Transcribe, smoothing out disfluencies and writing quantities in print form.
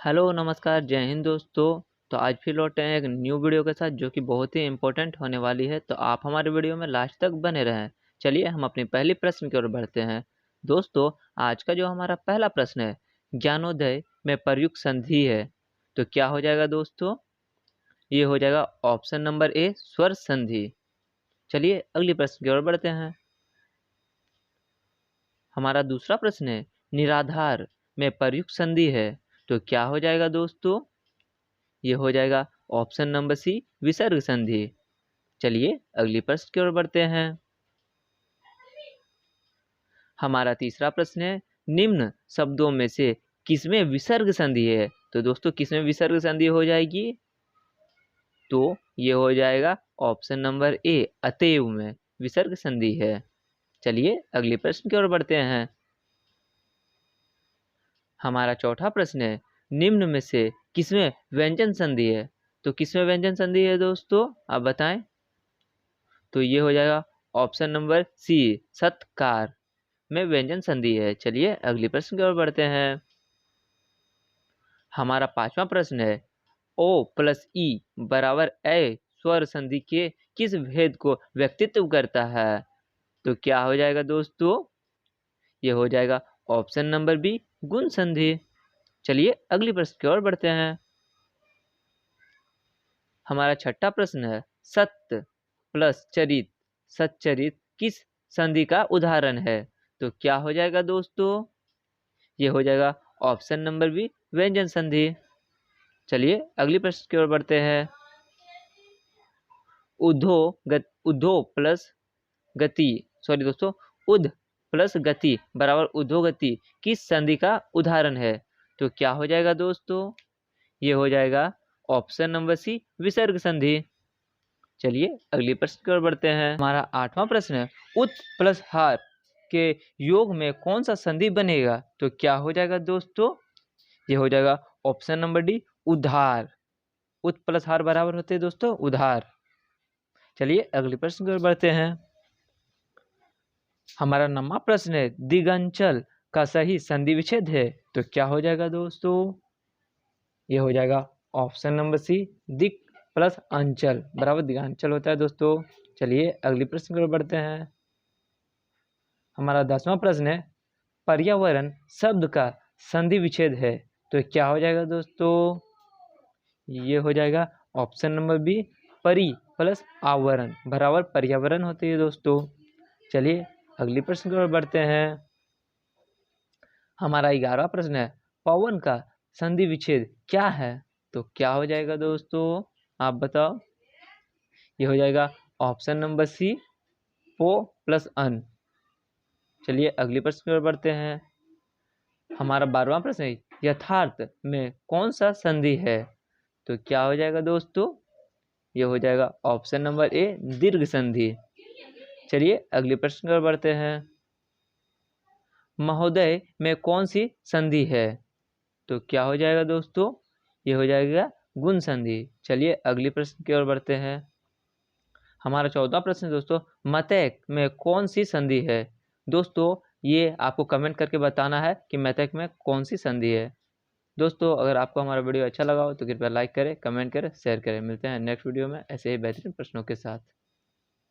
Hello नमस्कार जय हिंद दोस्तों। तो आज फिर लौटे हैं एक न्यू वीडियो के साथ जो कि बहुत ही इम्पोर्टेंट होने वाली है। तो आप हमारे वीडियो में लास्ट तक बने रहें। चलिए हम अपनी पहली प्रश्न की ओर बढ़ते हैं। दोस्तों आज का जो हमारा पहला प्रश्न है, ज्ञानोदय में प्रयुक्त संधि है तो क्या हो जाएगा दोस्तों? ये हो जाएगा ऑप्शन नंबर ए स्वर संधि। चलिए अगली प्रश्न की ओर बढ़ते हैं। हमारा दूसरा प्रश्न है, निराधार में प्रयुक्त संधि है तो क्या हो जाएगा दोस्तों? ये हो जाएगा ऑप्शन नंबर सी विसर्ग संधि। चलिए अगली प्रश्न की ओर बढ़ते हैं। हमारा तीसरा प्रश्न है, निम्न शब्दों में से किसमें विसर्ग संधि है? तो दोस्तों किसमें विसर्ग संधि हो जाएगी? तो ये हो जाएगा ऑप्शन नंबर ए अतएव में विसर्ग संधि है। चलिए अगली प्रश्न की ओर बढ़ते हैं। हमारा चौथा प्रश्न है, निम्न में से किसमें व्यंजन संधि है? तो किसमें व्यंजन संधि है दोस्तों, आप बताएं। तो ये हो जाएगा ऑप्शन नंबर सी सत्कार में व्यंजन संधि है। चलिए अगली प्रश्न की ओर बढ़ते हैं। हमारा पांचवा प्रश्न है, ओ प्लस ई बराबर ए स्वर संधि के किस भेद को व्यक्तित्व करता है? तो क्या हो जाएगा दोस्तों? ये हो जाएगा ऑप्शन नंबर बी गुण संधि। चलिए अगली प्रश्न की ओर बढ़ते हैं। हमारा छठा प्रश्न है, सत्य प्लस चरित सच्चरित किस संधि का उदाहरण है? तो क्या हो जाएगा दोस्तों? ये हो जाएगा ऑप्शन नंबर बी व्यंजन संधि। चलिए अगली प्रश्न की ओर बढ़ते हैं। उद्धो प्लस गति सॉरी दोस्तों उद प्लस गति बराबर उद्धोगति किस संधि का उदाहरण है? तो क्या हो जाएगा दोस्तों? ये हो जाएगा ऑप्शन नंबर सी विसर्ग संधि। चलिए अगली प्रश्न की ओर बढ़ते हैं। हमारा आठवां प्रश्न है, उत प्लस हार के योग में कौन सा संधि बनेगा? तो क्या हो जाएगा दोस्तों? ये हो जाएगा ऑप्शन नंबर डी उधार। उत प्लस हार बराबर होते हैं दोस्तों उधार। चलिए अगले प्रश्न की ओर बढ़ते हैं। हमारा 9वां प्रश्न है, दिगंचल का सही संधि विच्छेद है तो क्या हो जाएगा दोस्तों? ये हो जाएगा ऑप्शन नंबर सी दिक प्लस अंचल बराबर दिगांचल होता है दोस्तों। चलिए अगली प्रश्न की ओर बढ़ते हैं। हमारा 10वां प्रश्न है, पर्यावरण शब्द का संधि विच्छेद है तो क्या हो जाएगा दोस्तों? ये हो जाएगा ऑप्शन नंबर बी परि प्लस आवरण बराबर पर्यावरण होती है दोस्तों। चलिए अगली प्रश्न की ओर बढ़ते हैं। हमारा 11वां प्रश्न है, पवन का संधि विच्छेद क्या है? तो क्या हो जाएगा दोस्तों, आप बताओ। ये हो जाएगा ऑप्शन नंबर सी पो प्लस अन। चलिए अगली प्रश्न की ओर बढ़ते हैं। हमारा 12वां प्रश्न है, यथार्थ में कौन सा संधि है? तो क्या हो जाएगा दोस्तों? ये हो जाएगा ऑप्शन नंबर ए दीर्घ संधि। चलिए अगले प्रश्न पर बढ़ते हैं। महोदय में कौन सी संधि है? तो क्या हो जाएगा दोस्तों? ये हो जाएगा गुण संधि। चलिए अगली प्रश्न की ओर बढ़ते हैं। हमारा 14वां प्रश्न दोस्तों, मतैक में कौन सी संधि है? दोस्तों ये आपको कमेंट करके बताना है कि मतैक में कौन सी संधि है। दोस्तों अगर आपको हमारा वीडियो अच्छा लगा हो तो कृपया लाइक करें, कमेंट करें, शेयर करें। मिलते हैं नेक्स्ट वीडियो में ऐसे ही बेहतरीन प्रश्नों के साथ।